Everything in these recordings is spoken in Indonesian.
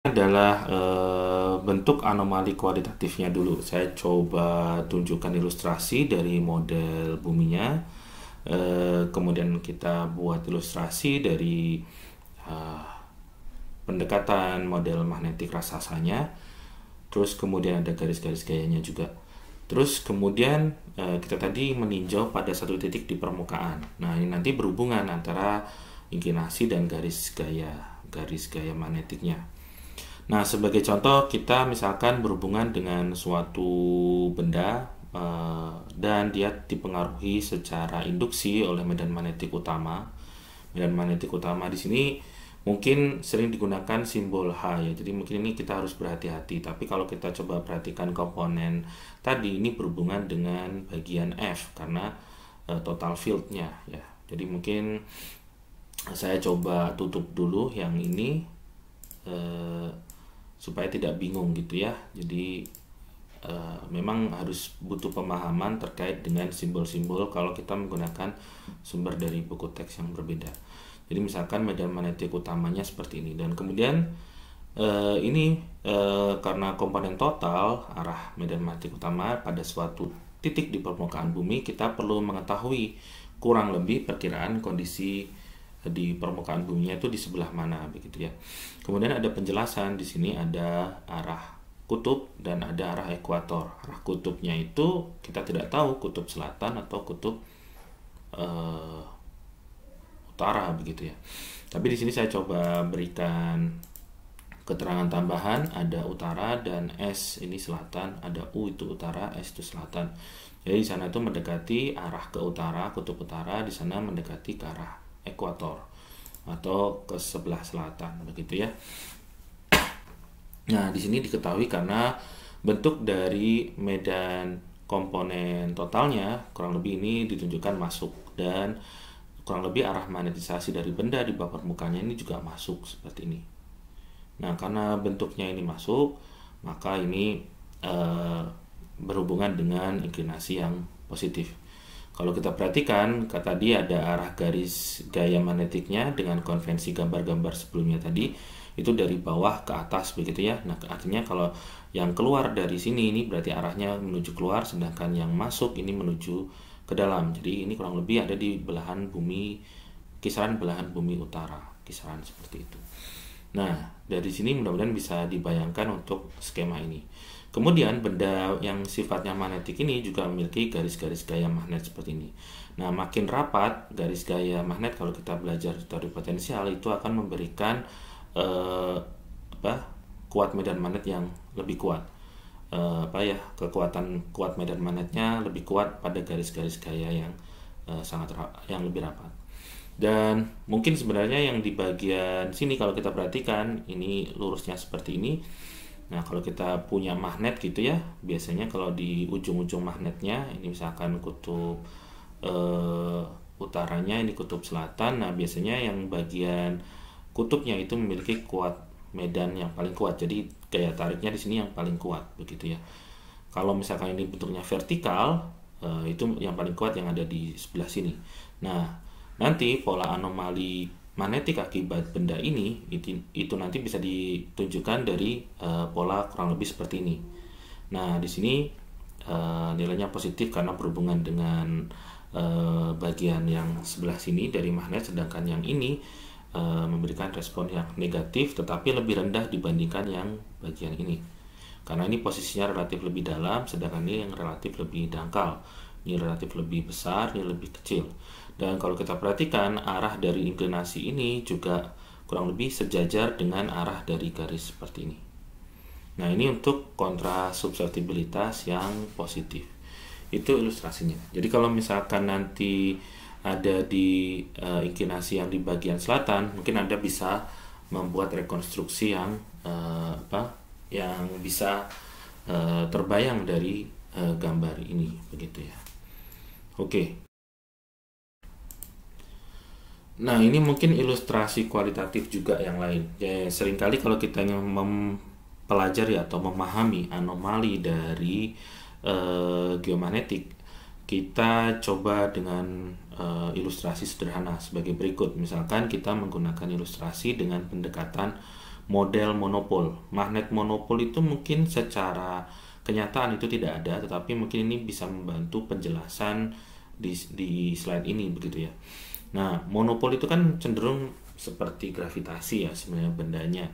Adalah bentuk anomali kualitatifnya dulu. Saya coba tunjukkan ilustrasi dari model buminya. Kemudian kita buat ilustrasi dari pendekatan model magnetik raksasanya. Terus kemudian ada garis-garis gayanya juga. Terus kemudian kita tadi meninjau pada satu titik di permukaan. Nah, ini nanti berhubungan antara inklinasi dan garis gaya magnetiknya. Nah, sebagai contoh kita misalkan berhubungan dengan suatu benda dan dia dipengaruhi secara induksi oleh medan magnetik utama. Medan magnetik utama di sini mungkin sering digunakan simbol H ya. Jadi mungkin ini kita harus berhati-hati. Tapi kalau kita coba perhatikan komponen tadi, ini berhubungan dengan bagian F karena total field-nya ya. Jadi mungkin saya coba tutup dulu yang ini supaya tidak bingung gitu ya. Jadi memang harus butuh pemahaman terkait dengan simbol-simbol kalau kita menggunakan sumber dari buku teks yang berbeda. Jadi misalkan medan magnetik utamanya seperti ini, dan kemudian ini karena komponen total arah medan magnetik utama pada suatu titik di permukaan bumi, kita perlu mengetahui kurang lebih perkiraan kondisi di permukaan buminya itu di sebelah mana begitu ya. Kemudian ada penjelasan di sini, ada arah kutub dan ada arah ekuator. Arah kutubnya itu kita tidak tahu kutub selatan atau kutub utara begitu ya. Tapi di sini saya coba berikan keterangan tambahan, ada utara dan S ini selatan, ada U itu utara, S itu selatan. Jadi di sana itu mendekati arah ke utara, kutub utara, di sana mendekati ke arah ekuator atau ke sebelah selatan begitu ya. Nah, di sini diketahui karena bentuk dari medan komponen totalnya kurang lebih ini ditunjukkan masuk, dan kurang lebih arah magnetisasi dari benda di bawah permukaannya ini juga masuk seperti ini. Nah, karena bentuknya ini masuk, maka ini berhubungan dengan inklinasi yang positif. Kalau kita perhatikan, kata dia ada arah garis gaya magnetiknya dengan konvensi gambar-gambar sebelumnya tadi, itu dari bawah ke atas begitu ya. Nah, artinya kalau yang keluar dari sini ini berarti arahnya menuju keluar, sedangkan yang masuk ini menuju ke dalam. Jadi ini kurang lebih ada di belahan bumi, kisaran belahan bumi utara, kisaran seperti itu. Nah, dari sini mudah-mudahan bisa dibayangkan untuk skema ini. Kemudian benda yang sifatnya magnetik ini juga memiliki garis-garis gaya magnet seperti ini. Nah, makin rapat garis gaya magnet, kalau kita belajar teori potensial, itu akan memberikan kuat medan magnet yang lebih kuat. Kekuatan kuat medan magnetnya lebih kuat pada garis-garis gaya yang yang lebih rapat. Dan mungkin sebenarnya yang di bagian sini kalau kita perhatikan ini lurusnya seperti ini. Nah, kalau kita punya magnet gitu ya, biasanya kalau di ujung-ujung magnetnya ini misalkan kutub utaranya, ini kutub selatan. Nah, biasanya yang bagian kutubnya itu memiliki kuat medan yang paling kuat. Jadi gaya tariknya di sini yang paling kuat begitu ya. Kalau misalkan ini bentuknya vertikal, itu yang paling kuat yang ada di sebelah sini. Nah, nanti pola anomali magnetik akibat benda ini itu nanti bisa ditunjukkan dari pola kurang lebih seperti ini. Nah, di sini nilainya positif karena berhubungan dengan bagian yang sebelah sini dari magnet, sedangkan yang ini memberikan respon yang negatif tetapi lebih rendah dibandingkan yang bagian ini. Karena ini posisinya relatif lebih dalam, sedangkan ini yang relatif lebih dangkal. Ini relatif lebih besar, ini lebih kecil. Dan kalau kita perhatikan, arah dari inklinasi ini juga kurang lebih sejajar dengan arah dari garis seperti ini. Nah, ini untuk kontrasubstitutabilitas yang positif. Itu ilustrasinya. Jadi kalau misalkan nanti ada di inklinasi yang di bagian selatan, mungkin Anda bisa membuat rekonstruksi yang yang bisa terbayang dari gambar ini begitu ya. Oke. Nah, ini mungkin ilustrasi kualitatif juga yang lain. Ya, seringkali kalau kita ingin mempelajari atau memahami anomali dari geomagnetik, kita coba dengan ilustrasi sederhana sebagai berikut. Misalkan kita menggunakan ilustrasi dengan pendekatan model monopol. Magnet monopol itu mungkin secara kenyataan itu tidak ada, tetapi mungkin ini bisa membantu penjelasan di slide ini begitu ya. Nah, monopol itu kan cenderung seperti gravitasi ya sebenarnya bendanya.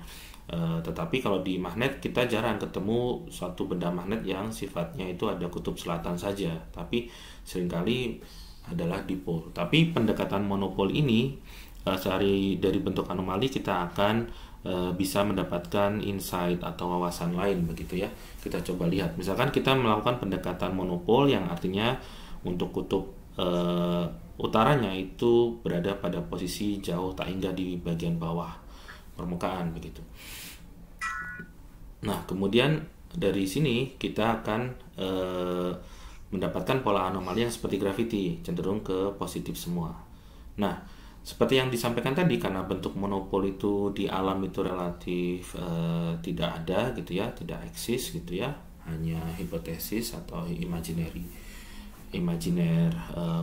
Tetapi kalau di magnet kita jarang ketemu suatu benda magnet yang sifatnya itu ada kutub selatan saja, tapi seringkali adalah dipol. Tapi pendekatan monopol ini dari bentuk anomali kita akan bisa mendapatkan insight atau wawasan lain begitu ya. Kita coba lihat, misalkan kita melakukan pendekatan monopol yang artinya untuk kutub utaranya itu berada pada posisi jauh tak hingga di bagian bawah permukaan begitu. Nah, kemudian dari sini kita akan mendapatkan pola anomali yang seperti graviti, cenderung ke positif semua. Nah, seperti yang disampaikan tadi, karena bentuk monopol itu di alam itu relatif tidak ada gitu ya, tidak eksis gitu ya, hanya hipotesis atau imajiner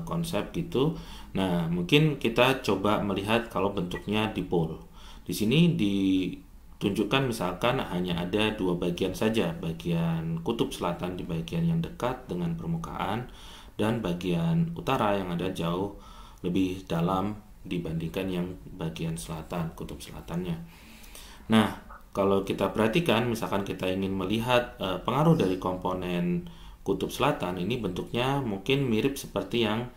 konsep gitu. Nah, mungkin kita coba melihat kalau bentuknya dipol. Di sini ditunjukkan misalkan hanya ada dua bagian saja, bagian kutub selatan di bagian yang dekat dengan permukaan dan bagian utara yang ada jauh lebih dalam dibandingkan yang bagian selatan, kutub selatannya. Nah, kalau kita perhatikan misalkan kita ingin melihat pengaruh dari komponen kutub selatan, ini bentuknya mungkin mirip seperti yang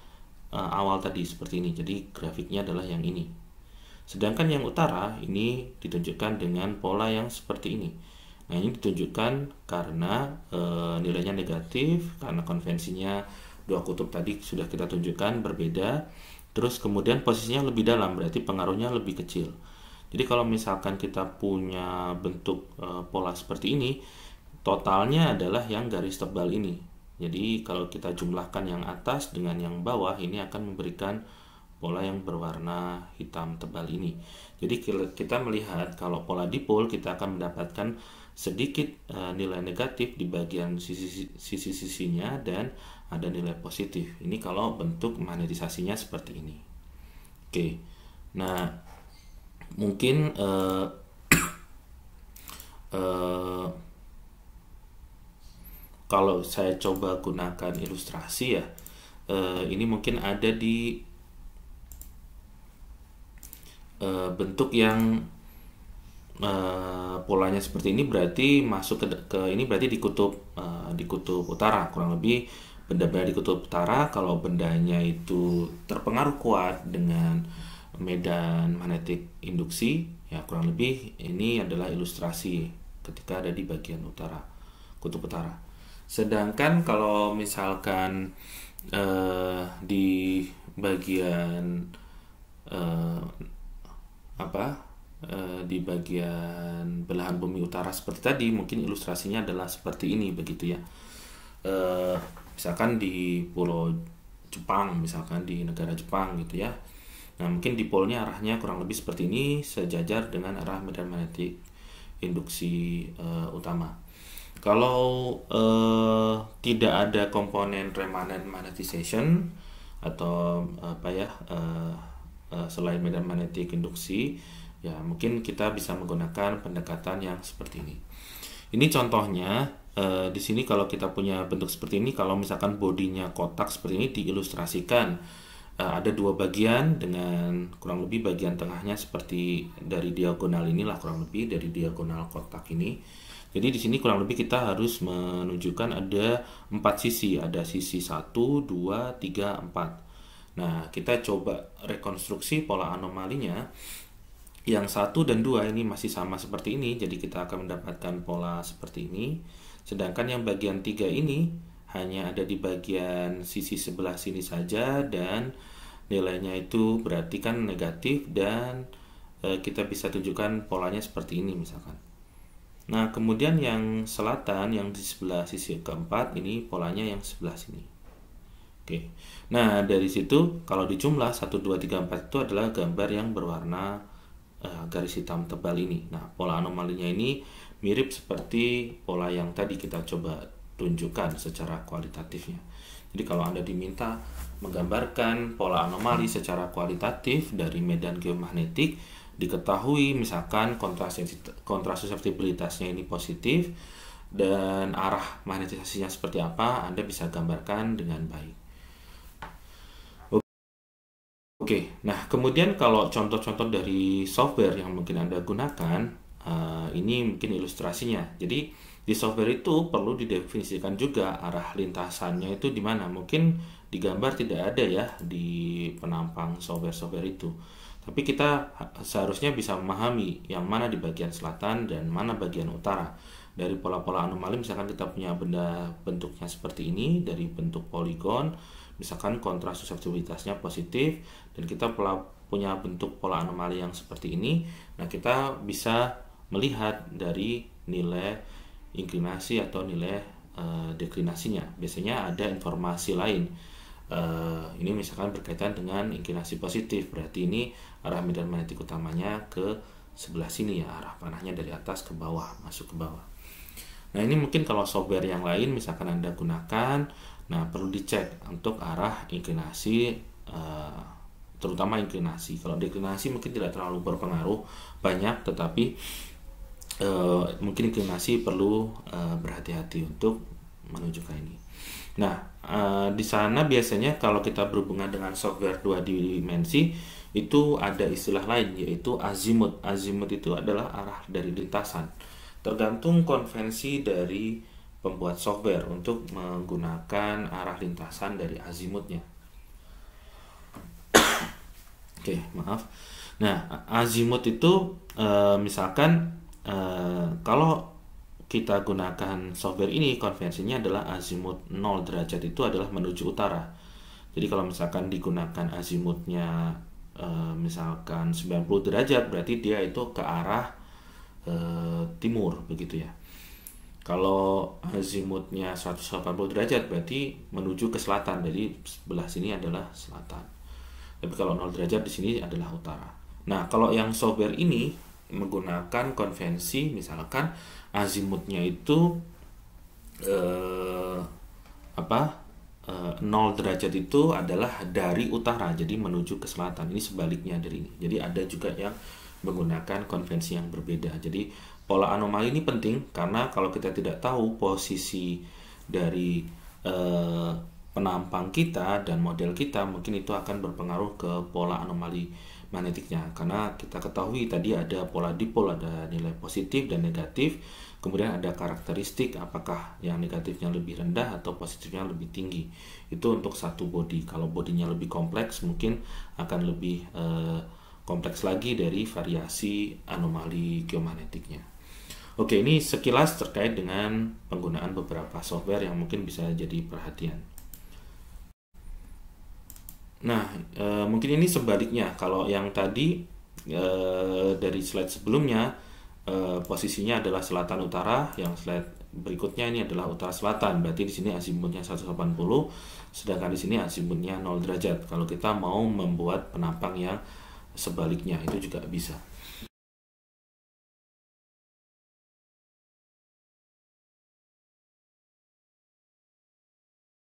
awal tadi seperti ini. Jadi grafiknya adalah yang ini. Sedangkan yang utara ini ditunjukkan dengan pola yang seperti ini. Nah, ini ditunjukkan karena nilainya negatif, karena konvensinya dua kutub tadi sudah kita tunjukkan berbeda. Terus kemudian posisinya lebih dalam, berarti pengaruhnya lebih kecil. Jadi kalau misalkan kita punya bentuk pola seperti ini, totalnya adalah yang garis tebal ini. Jadi kalau kita jumlahkan yang atas dengan yang bawah, ini akan memberikan pola yang berwarna hitam tebal ini. Jadi kita melihat kalau pola dipol, kita akan mendapatkan sedikit nilai negatif di bagian sisi-sisinya dan ada nilai positif. Ini kalau bentuk magnetisasinya seperti ini. Oke, nah mungkin kalau saya coba gunakan ilustrasi ya, ini mungkin ada di bentuk yang polanya seperti ini, berarti masuk ke ini berarti di kutub utara, kurang lebih benda-benda di kutub utara. Kalau bendanya itu terpengaruh kuat dengan medan magnetik induksi, ya kurang lebih ini adalah ilustrasi ketika ada di bagian utara, kutub utara. Sedangkan kalau misalkan di bagian di bagian belahan bumi utara seperti tadi, mungkin ilustrasinya adalah seperti ini begitu ya. Misalkan di pulau Jepang, misalkan di negara Jepang gitu ya. Nah, mungkin dipolnya arahnya kurang lebih seperti ini, sejajar dengan arah medan magnetik induksi utama. Kalau tidak ada komponen remanent magnetization atau selain medan magnetik induksi, ya mungkin kita bisa menggunakan pendekatan yang seperti ini. Ini contohnya di sini kalau kita punya bentuk seperti ini, kalau misalkan bodinya kotak seperti ini diilustrasikan, ada dua bagian dengan kurang lebih bagian tengahnya seperti dari diagonal inilah, kurang lebih dari diagonal kotak ini. Jadi di sini kurang lebih kita harus menunjukkan ada 4 sisi, ada sisi 1, 2, 3, 4. Nah, kita coba rekonstruksi pola anomalinya. Yang 1 dan 2 ini masih sama seperti ini, jadi kita akan mendapatkan pola seperti ini. Sedangkan yang bagian 3 ini hanya ada di bagian sisi sebelah sini saja dan nilainya itu berarti kan negatif, dan kita bisa tunjukkan polanya seperti ini misalkan. Nah, kemudian yang selatan yang di sebelah sisi keempat ini polanya yang sebelah sini. Oke. Nah, dari situ kalau dijumlah 1, 2, 3, 4 itu adalah gambar yang berwarna garis hitam tebal ini. Nah, pola anomalinya ini mirip seperti pola yang tadi kita coba tunjukkan secara kualitatifnya. Jadi kalau Anda diminta menggambarkan pola anomali secara kualitatif dari medan geomagnetik, diketahui misalkan kontrasuseptibilitasnya ini positif dan arah magnetisasinya seperti apa, Anda bisa gambarkan dengan baik. Oke, nah kemudian kalau contoh-contoh dari software yang mungkin Anda gunakan, ini mungkin ilustrasinya. Jadi di software itu perlu didefinisikan juga arah lintasannya itu di mana. Mungkin digambar tidak ada ya di penampang software-software itu. Tapi kita seharusnya bisa memahami yang mana di bagian selatan dan mana bagian utara. Dari pola-pola anomali, misalkan kita punya benda bentuknya seperti ini, dari bentuk poligon, misalkan kontrasuseptibilitasnya positif, dan kita punya bentuk pola anomali yang seperti ini, nah kita bisa melihat dari nilai inklinasi atau nilai deklinasinya. Biasanya ada informasi lain. Ini misalkan berkaitan dengan inklinasi positif, berarti ini arah medan magnetik utamanya ke sebelah sini ya, arah panahnya dari atas ke bawah, masuk ke bawah. Nah ini mungkin kalau software yang lain misalkan Anda gunakan, nah perlu dicek untuk arah inklinasi, terutama inklinasi. Kalau deklinasi mungkin tidak terlalu berpengaruh banyak, tetapi mungkin inklinasi perlu berhati-hati untuk menuju ke ini. Nah di sana biasanya kalau kita berhubungan dengan software 2 dimensi itu ada istilah lain, yaitu azimut. Azimut itu adalah arah dari lintasan. Tergantung konvensi dari pembuat software untuk menggunakan arah lintasan dari azimutnya. Oke, maaf. Nah, azimut itu misalkan kalau kita gunakan software ini, konvensinya adalah azimut 0 derajat itu adalah menuju utara. Jadi kalau misalkan digunakan azimutnya misalkan 90 derajat, berarti dia itu ke arah timur begitu ya. Kalau azimutnya 180 derajat berarti menuju ke selatan. Jadi sebelah sini adalah selatan. Tapi kalau 0 derajat di sini adalah utara. Nah, kalau yang software ini menggunakan konvensi misalkan azimutnya itu 0 derajat itu adalah dari utara, jadi menuju ke selatan. Ini sebaliknya dari ini. Jadi ada juga yang menggunakan konvensi yang berbeda. Jadi pola anomali ini penting karena kalau kita tidak tahu posisi dari penampang kita dan model kita, mungkin itu akan berpengaruh ke pola anomali magnetiknya. Karena kita ketahui tadi ada pola dipol, ada nilai positif dan negatif, kemudian ada karakteristik apakah yang negatifnya lebih rendah atau positifnya lebih tinggi. Itu untuk satu body. Kalau bodinya lebih kompleks mungkin akan lebih kompleks lagi dari variasi anomali geomagnetiknya. Oke, ini sekilas terkait dengan penggunaan beberapa software yang mungkin bisa jadi perhatian. Nah, mungkin ini sebaliknya. Kalau yang tadi dari slide sebelumnya posisinya adalah selatan utara, yang slide berikutnya ini adalah utara selatan. Berarti di sini azimutnya 180, sedangkan di sini azimutnya 0 derajat. Kalau kita mau membuat penampang yang sebaliknya itu juga bisa.